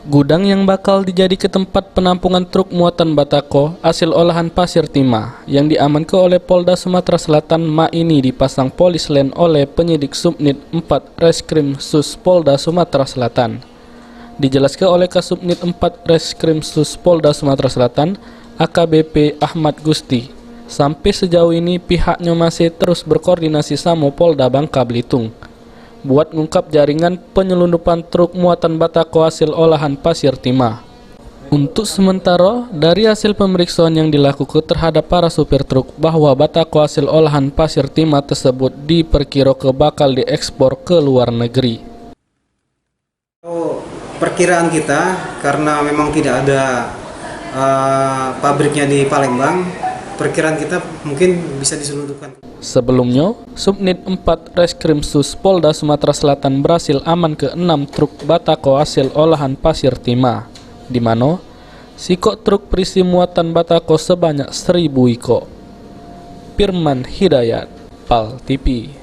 Gudang yang bakal dijadi ke tempat penampungan truk muatan batako hasil olahan pasir timah yang diamankan oleh Polda Sumatera Selatan ini dipasang polis lain oleh penyidik Subnit 4 Reskrim Sus Polda Sumatera Selatan. Dijelaskan oleh Kasubnit 4 Reskrim Sus Polda Sumatera Selatan AKBP Ahmad Gusti, sampai sejauh ini pihaknya masih terus berkoordinasi sama Polda Bangka Belitung buat ngungkap jaringan penyelundupan truk muatan batako hasil olahan pasir timah. Untuk sementara, dari hasil pemeriksaan yang dilakukan terhadap para supir truk bahwa batako hasil olahan pasir timah tersebut diperkirakan bakal diekspor ke luar negeri. Perkiraan kita, karena memang tidak ada pabriknya di Palembang, perkiraan kita mungkin bisa diselundupkan. Sebelumnya, Subnit 4 Reskrim Sus Polda Sumatera Selatan berhasil aman ke 6 truk batako hasil olahan pasir timah, di mana sikok truk berisi muatan batako sebanyak 1000 iko. Firman Hidayat, PAL TV.